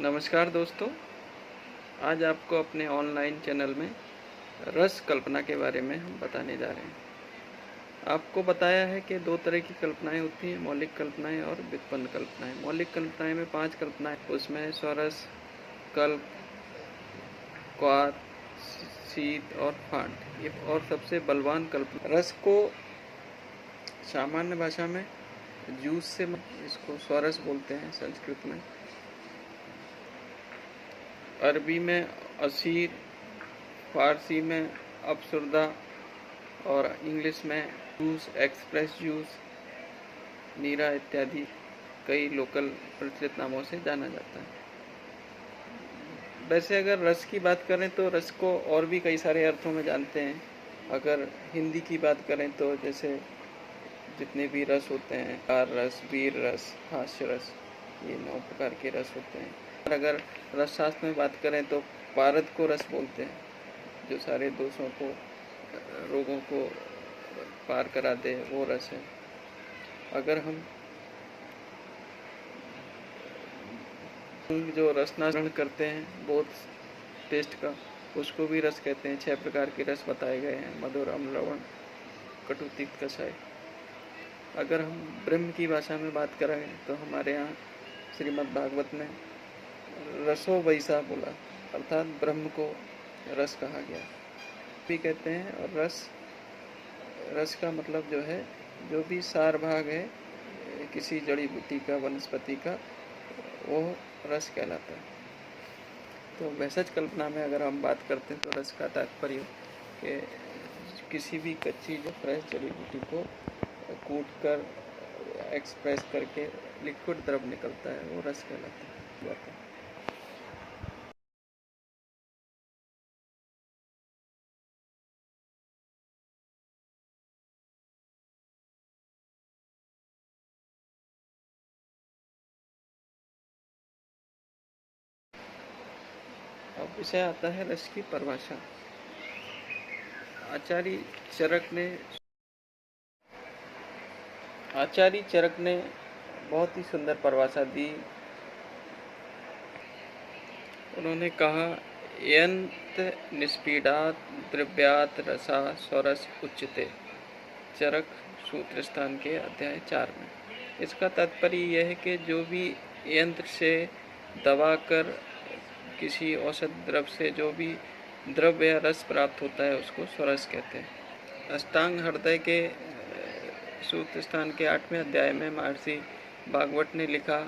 नमस्कार दोस्तों, आज आपको अपने ऑनलाइन चैनल में रस कल्पना के बारे में हम बताने जा रहे हैं। आपको बताया है कि दो तरह की कल्पनाएं होती हैं, मौलिक कल्पनाएं और व्युत्पन्न कल्पनाएं। मौलिक कल्पनाएं में 5 कल्पनाएं, उसमें स्वरस, कल्प, क्वाथ, शीत और फांट। ये और सबसे बलवान कल्पना। रस को सामान्य भाषा में जूस से, इसको स्वरस बोलते हैं संस्कृत में, अरबी में असीर, फारसी में अफसुर्दा और इंग्लिश में जूस, एक्सप्रेस जूस, नीरा इत्यादि कई लोकल प्रचलित नामों से जाना जाता है। वैसे अगर रस की बात करें तो रस को और भी कई सारे अर्थों में जानते हैं। अगर हिंदी की बात करें तो जैसे जितने भी रस होते हैं, कार रस, वीर रस, हास्य रस, ये 9 प्रकार के रस होते हैं। और अगर रस शास्त्र में बात करें तो पारद को रस बोलते हैं, जो सारे दोषों को, रोगों को पार करा दे, वो रस है। अगर हम जो रसना ग्रहण करते हैं बोध टेस्ट का, उसको भी रस कहते हैं। 6 प्रकार के रस बताए गए हैं: मधुर, अम्ल, लवण, कटु, तीक्त, कषाय। अगर हम ब्रह्म की भाषा में बात करें तो हमारे यहाँ श्रीमद् भागवत में रसो वैसा बोला, अर्थात ब्रह्म को रस कहा गया भी कहते हैं। और रस का मतलब जो है, जो भी सार भाग है किसी जड़ी बूटी का, वनस्पति का, वो रस कहलाता है। तो वैसज कल्पना में अगर हम बात करते हैं तो रस का तात्पर्य कि किसी भी कच्ची जो फ्रेश जड़ी बूटी को कूट कर, एक्सप्रेस करके लिक्विड द्रव निकलता है, वो रस कहलाता है। अब विषय आता है रस की परिभाषा। आचार्य चरक ने बहुत ही सुंदर परिभाषा दी। उन्होंने कहा, यंत निष्पीडात द्रव्यात रसा स्वरस उच्यते। चरक सूत्र स्थान के अध्याय 4 में। इसका तात्पर्य यह है कि जो भी यंत्र से दबा कर किसी औषध द्रव्य से जो भी द्रव्य या रस प्राप्त होता है, उसको स्वरस कहते हैं। अष्टांग हृदय के सूत्र स्थान के 8वें अध्याय में महर्षि भागवत ने लिखा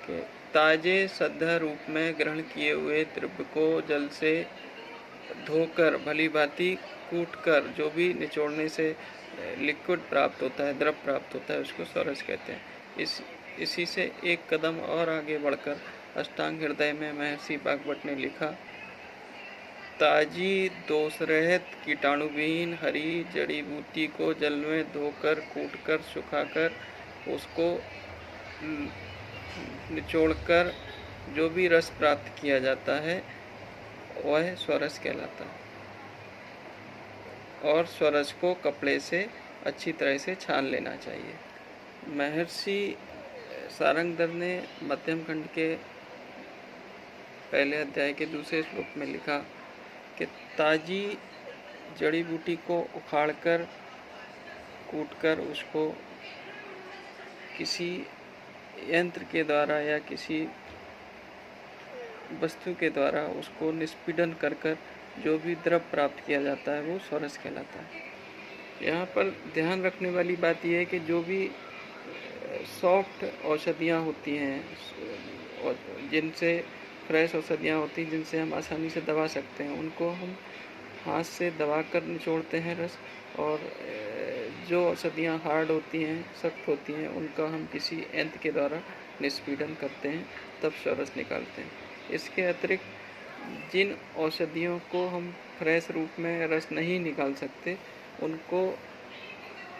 कि ताजे सद्ध रूप में ग्रहण किए हुए द्रव्य को जल से धोकर भली भांति कूट कर जो भी निचोड़ने से लिक्विड प्राप्त होता है, द्रव प्राप्त होता है, उसको स्वरस कहते हैं। इसी से एक कदम और आगे बढ़कर अष्टांग हृदय में महर्षि भागवत ने लिखा, ताजी दोष रहित कीटाणुविहीन हरी जड़ी बूटी को जल में धोकर, कूटकर, सुखाकर, उसको निचोड़कर जो भी रस प्राप्त किया जाता है, वह स्वरस कहलाता है। और स्वरस को कपड़े से अच्छी तरह से छान लेना चाहिए। महर्षि सारंगधर ने मध्यम खंड के पहले अध्याय के दूसरे श्लोक में लिखा कि ताजी जड़ी बूटी को उखाड़कर, कूटकर, उसको किसी यंत्र के द्वारा या किसी वस्तु के द्वारा उसको निष्पीडन कर जो भी द्रव प्राप्त किया जाता है, वो स्वरस कहलाता है। यहाँ पर ध्यान रखने वाली बात यह है कि जो भी सॉफ्ट औषधियाँ होती हैं, जिनसे फ्रेश औषधियाँ होती हैं, जिनसे हम आसानी से दबा सकते हैं, उनको हम हाथ से दबा कर निचोड़ते हैं रस। और जो औषधियाँ हार्ड होती हैं, सख्त होती हैं, उनका हम किसी यंत्र के द्वारा निष्पीडन करते हैं, तब स्वरस निकालते हैं। इसके अतिरिक्त जिन औषधियों को हम फ्रेश रूप में रस नहीं निकाल सकते, उनको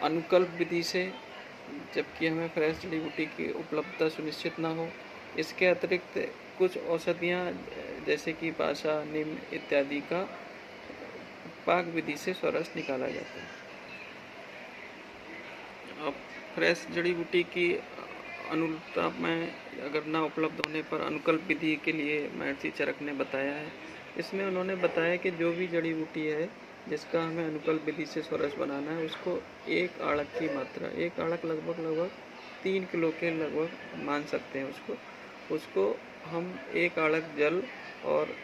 अनुकल्प विधि से, जबकि हमें फ्रेश जड़ी बूटी की उपलब्धता सुनिश्चित ना हो, इसके अतिरिक्त कुछ औषधियाँ जैसे कि पाशा, नीम इत्यादि का पाक विधि से स्वरस निकाला जाता है। अब फ्रेश जड़ी बूटी की अनुरूपता में अगर ना उपलब्ध होने पर अनुकल्प विधि के लिए महर्षि चरक ने बताया है। इसमें उन्होंने बताया कि जो भी जड़ी बूटी है जिसका हमें अनुकल्प विधि से स्वरस बनाना है, उसको 1 आड़क की मात्रा, 1 आड़क लगभग 3 किलो के लगभग मान सकते हैं उसको हम 1 आड़क जल और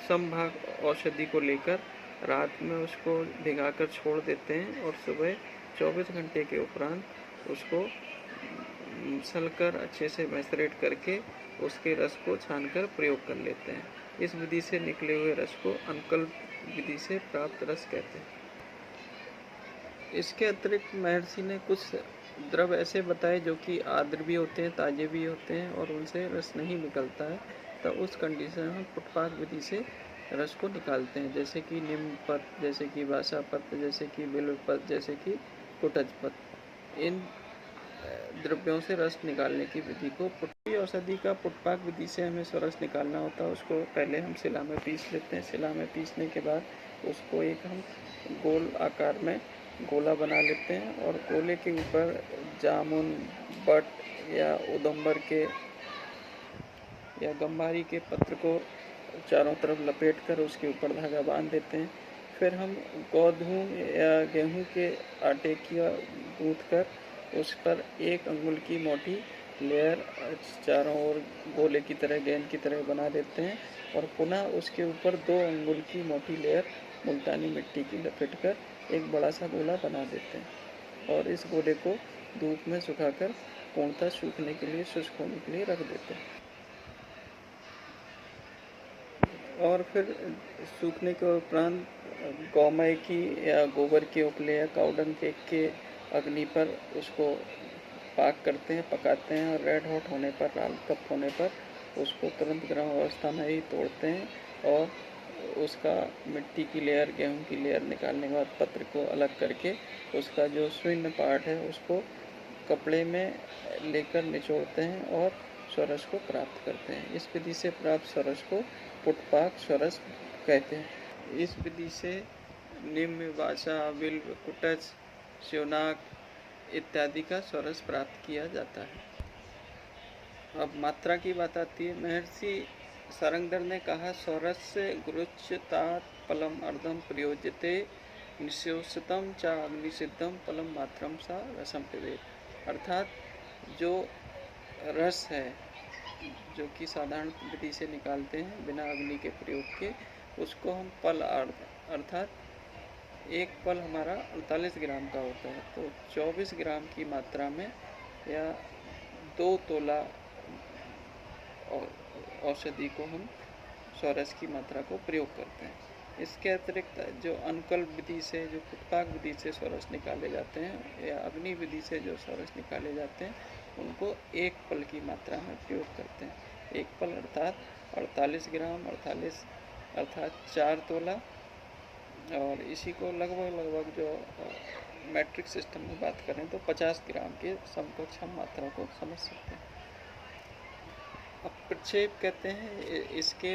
समभाग औषधि को लेकर रात में उसको भिगाकर छोड़ देते हैं और सुबह 24 घंटे के उपरांत उसको सलकर अच्छे से मैसरेट करके उसके रस को छानकर प्रयोग कर लेते हैं। इस विधि से निकले हुए रस को अनुकल्प विधि से प्राप्त रस कहते हैं। इसके अतिरिक्त महर्षि ने कुछ द्रव ऐसे बताए जो कि आर्द्र भी होते हैं, ताजे भी होते हैं और उनसे रस नहीं निकलता है, तो उस कंडीशन में पुटपाक विधि से रस को निकालते हैं, जैसे कि नीम पत्र, जैसे कि बासा पत्र, जैसे कि बिल्व पत्र, जैसे कि कुटज पत्र। इन द्रव्यों से रस निकालने की विधि को पुट्टी औषधि का पुटपाक विधि से हमें स्वरस निकालना होता है। उसको पहले हम शिला में पीस लेते हैं। शिला में पीसने के बाद उसको एक हम गोल आकार में गोला बना लेते हैं और गोले के ऊपर जामुन, बट या उदम्बर के या गम्बारी के पत्र को चारों तरफ लपेट कर उसके ऊपर धागा बांध देते हैं। फिर हम गोधूम या गेहूं के आटे की गूँथ कर उस पर 1 अंगुल की मोटी लेयर चारों ओर गोले की तरह, गेंद की तरह बना देते हैं और पुनः उसके ऊपर 2 अंगुल की मोटी लेयर मुल्तानी मिट्टी की लपेट कर एक बड़ा सा गोला बना देते हैं और इस गोले को धूप में सुखाकर पूर्णतः सूखने के लिए, शुष्क होने के लिए रख देते हैं। और फिर सूखने के उपरांत गौमय की या गोबर के उपले या काउडन केक के अग्नि पर उसको पाक करते हैं, पकाते हैं और रेड हॉट होने पर, लाल कप होने पर उसको तुरंत गर्म अवस्था में ही तोड़ते हैं और उसका मिट्टी की लेयर, गेहूं की लेयर निकालने के बाद पत्र को अलग करके उसका जो शून्य पार्ट है उसको कपड़े में लेकर निचोड़ते हैं और स्वरस को प्राप्त करते हैं। इस विधि से प्राप्त स्वरस को पुटपाक स्वरस कहते हैं। इस विधि से निम्न, वाचा, बिल्व, कुटज, शिवनाक इत्यादि का स्वरस प्राप्त किया जाता है। अब मात्रा की बात आती है। महर्षि सारंगधर ने कहा, स्वरस्य गुरुच्यतात् फलम अर्धम प्रयोज्यते निश्योषितम च अग्निसिद्धम फलम मात्रम सा रसम पिबेत। अर्थात जो रस है जो कि साधारण विधि से निकालते हैं बिना अग्नि के प्रयोग के, उसको हम पल अर्थात 1 पल हमारा 48 ग्राम का होता है, तो 24 ग्राम की मात्रा में या 2 तोला औषधि को हम स्वरस की मात्रा को प्रयोग करते हैं। इसके अतिरिक्त जो अनुकल्प विधि से, जो पुटपाक विधि से स्वरस निकाले जाते हैं या अग्नि विधि से जो स्वरस निकाले जाते हैं, उनको 1 पल की मात्रा में प्रयोग करते हैं। 1 पल अर्थात 48 ग्राम, 48 अर्थात 4 तोला। और इसी को लगभग जो मैट्रिक सिस्टम में बात करें तो 50 ग्राम के समकक्ष हम मात्रा को समझ सकते हैं। अब प्रक्षेप कहते हैं इसके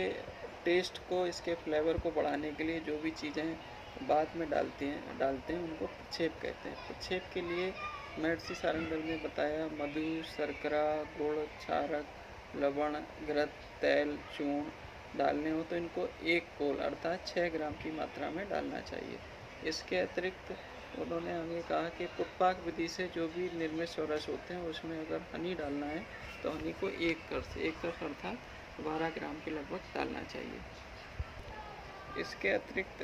टेस्ट को, इसके फ्लेवर को बढ़ाने के लिए जो भी चीज़ें बाद में डालते हैं उनको प्रक्षेप कहते हैं। प्रक्षेप के लिए महर्षि सारंगधर ने बताया, मधु, शर्करा, गुड़, क्षारक, लवण, घृत, तेल, चूर्ण डालने हो तो इनको 1 कोल अर्थात 6 ग्राम की मात्रा में डालना चाहिए। इसके अतिरिक्त उन्होंने आगे कहा कि पुटपाक विधि से जो भी निर्मित स्वरस होते हैं उसमें अगर हनी डालना है तो हनी को 1 कप अर्थात 12 ग्राम के लगभग डालना चाहिए। इसके अतिरिक्त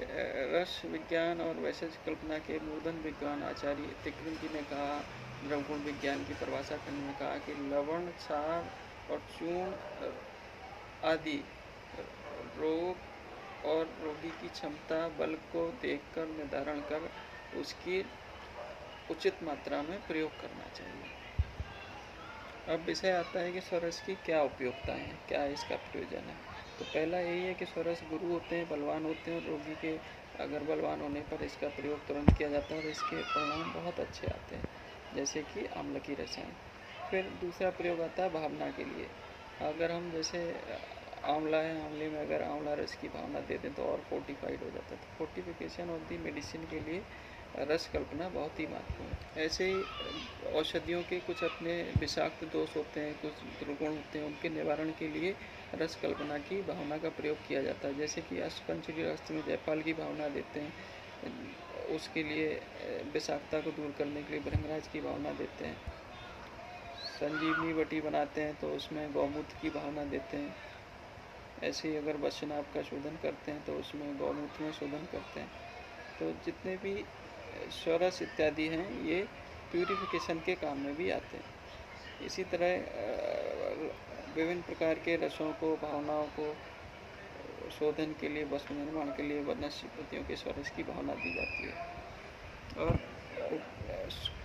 रस विज्ञान और वैशेषिक कल्पना के मूर्धन विद्वान आचार्य तिकृन जी ने कहा, द्रवगुण विज्ञान की परिभाषा करने में कहा कि लवण, क्षार और चूर्ण आदि रोग और रोगी की क्षमता, बल को देखकर निर्धारण कर उसकी उचित मात्रा में प्रयोग करना चाहिए। अब विषय आता है कि स्वरस की क्या उपयोगिताएं हैं, क्या इसका प्रयोजन है। तो पहला यही है कि स्वरस गुरु होते हैं, बलवान होते हैं और रोगी के अगर बलवान होने पर इसका प्रयोग तुरंत किया जाता है और इसके परिणाम बहुत अच्छे आते हैं, जैसे कि आम्ल की रसायन। फिर दूसरा प्रयोग आता है भावना के लिए। अगर हम जैसे आंवला है, आंवले में अगर आंवला रस की भावना दे दें तो और फोर्टिफाइड हो जाता है। तो फोर्टिफिकेशन ऑफ दी मेडिसिन के लिए रस कल्पना बहुत ही महत्वपूर्ण है। ऐसे ही औषधियों के कुछ अपने विषाक्त दोष होते हैं, कुछ दुर्गुण होते हैं, उनके निवारण के लिए रस कल्पना की भावना का प्रयोग किया जाता है। जैसे कि अष्टपंचरी रस में जयपाल की भावना देते हैं, उसके लिए विषाक्तता को दूर करने के लिए भृंगराज की भावना देते हैं। संजीवनी बटी बनाते हैं तो उसमें गौमूत्र की भावना देते हैं। ऐसे ही अगर वचनाभ का शोधन करते हैं तो उसमें गौमूत्र में शोधन करते हैं। तो जितने भी षोडश इत्यादि हैं ये प्यूरिफिकेशन के काम में भी आते हैं। इसी तरह विभिन्न प्रकार के रसों को, भावनाओं को शोधन के लिए, वस्तु निर्माण के लिए वनस्पतियों के षोडश की भावना दी जाती है। और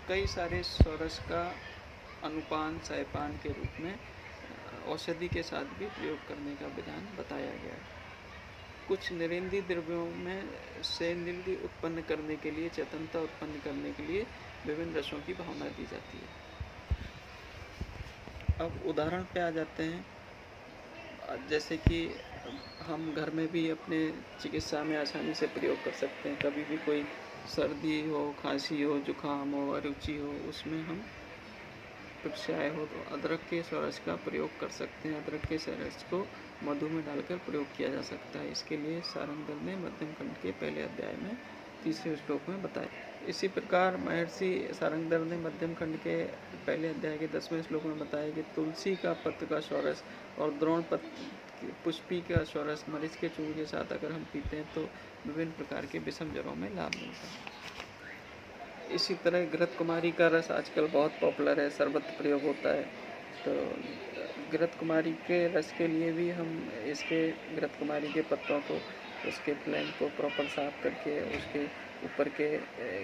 कई सारे षोडश का अनुपान, सयपान के रूप में औषधि के साथ भी प्रयोग करने का विधान बताया गया है। कुछ निरेंद्रीय द्रव्यों में से निर्दि उत्पन्न करने के लिए, चेतनता उत्पन्न करने के लिए विभिन्न रसों की भावना दी जाती है। अब उदाहरण पे आ जाते हैं। जैसे कि हम घर में भी अपने चिकित्सा में आसानी से प्रयोग कर सकते हैं। कभी भी कोई सर्दी हो, खांसी हो, जुकाम हो, अरुचि हो, उसमें हम प्रक्षाय हो तो अदरक के षोडश का प्रयोग कर सकते हैं। अदरक के षोडश को मधु में डालकर प्रयोग किया जा सकता है। इसके लिए सारंगधर ने मध्यम खंड के पहले अध्याय में 3रे श्लोक में बताया। इसी प्रकार महर्षि सारंगधर ने मध्यम खंड के पहले अध्याय के 10वें श्लोक में बताया कि तुलसी का पत्र का षोडश और द्रोण पत्र पुष्पी का षोडश मरीच के चूर्ण के साथ अगर हम पीते हैं तो विभिन्न प्रकार के विषम ज्वरों में लाभ मिलता है। इसी तरह घृत कुमारी का रस आजकल बहुत पॉपुलर है, सर्वत्र प्रयोग होता है। तो घृत कुमारी के रस के लिए भी हम इसके घृत कुमारी के पत्तों को, उसके फ्लैंक को प्रॉपर साफ करके उसके ऊपर के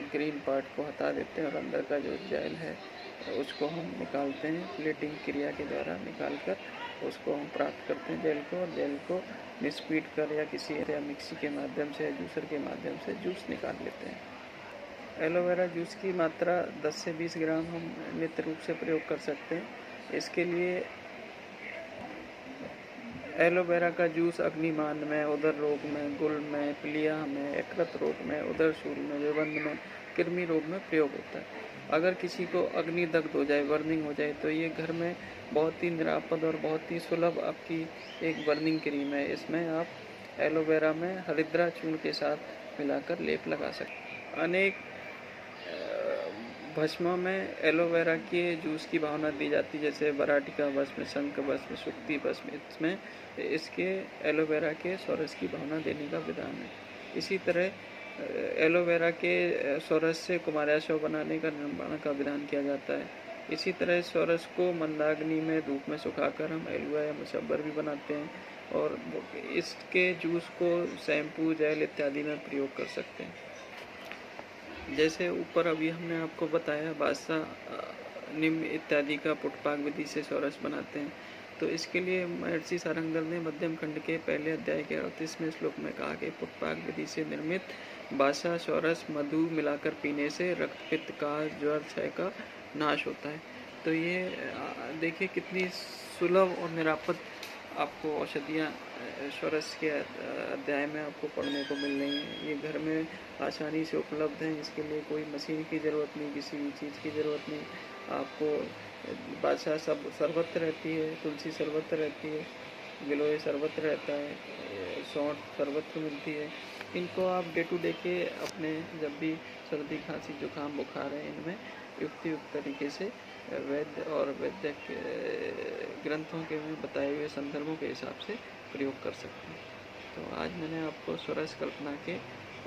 ग्रीन पार्ट को हटा देते हैं और अंदर का जो जेल है उसको हम निकालते हैं। प्लेटिंग क्रिया के द्वारा निकाल कर उसको हम प्राप्त करते हैं जेल को, और जेल को निष्पीट कर या किसी या मिक्सी के माध्यम से, जूसर के माध्यम से जूस निकाल लेते हैं। एलोवेरा जूस की मात्रा 10 से 20 ग्राम हम नित्य रूप से प्रयोग कर सकते हैं। इसके लिए एलोवेरा का जूस अग्निमान में, उदर रोग में, गुल में, प्लिया में, यकृत रोग में, उदर शूल में, विबंध में, कृमि रोग में प्रयोग होता है। अगर किसी को अग्निदग्ध हो जाए, बर्निंग हो जाए, तो ये घर में बहुत ही निरापद और बहुत ही सुलभ आपकी एक बर्निंग क्रीम है। इसमें आप एलोवेरा में हरिद्रा चूर्ण के साथ मिलाकर लेप लगा सकते हैं। अनेक भस्मों में एलोवेरा के जूस की भावना दी जाती है, जैसे बराटिका भस्म, शंख भस्म, सुक्ति भस्म। इसमें इसके एलोवेरा के षोडश की भावना देने का विधान है। इसी तरह एलोवेरा के षोडश से कुमार्याशव बनाने का निर्माण का विधान किया जाता है। इसी तरह षोडश को मंदाग्नि में धूप में सुखाकर हम एलुआ या मुशब्बर भी बनाते हैं, और इसके जूस को शैम्पू, जेल इत्यादि में प्रयोग कर सकते हैं। जैसे ऊपर अभी हमने आपको बताया बादशाह निम्न इत्यादि का पुटपाक विधि से षोडश बनाते हैं। तो इसके लिए महर्षि सारंगधर ने मध्यम खंड के पहले अध्याय के 38वें श्लोक में कहा कि पुटपाक विधि से निर्मित बादशाह षोडश मधु मिलाकर पीने से रक्त, पित्त, काश, ज्वर, क्षय का नाश होता है। तो ये देखिए कितनी सुलभ और निरापद आपको औषधियाँ षोडश के अध्याय में आपको पढ़ने को मिल रही हैं। ये घर में आसानी से उपलब्ध हैं। इसके लिए कोई मशीन की ज़रूरत नहीं, किसी भी चीज़ की ज़रूरत नहीं। आपको बादशाह सब सर्वत्र रहती है, तुलसी सर्वत्र रहती है, गिलोय सर्वत्र रहता है, सौंठ सर्वत्र मिलती है। इनको आप डे टू डे के अपने जब भी सर्दी, खांसी, जुकाम, बुखार है, इनमें युक्त तरीके से वैद्य और वैद्यक ग्रंथों के में बताए हुए संदर्भों के हिसाब से प्रयोग कर सकते हैं। तो आज मैंने आपको षोडश कल्पना के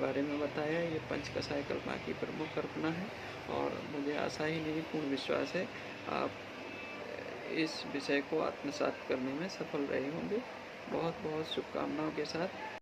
बारे में बताया। ये पंचकषाय कल्पना की प्रमुख कल्पना है, और मुझे आशा ही नहीं, पूर्ण विश्वास है आप इस विषय को आत्मसात करने में सफल रहे होंगे। बहुत बहुत शुभकामनाओं के साथ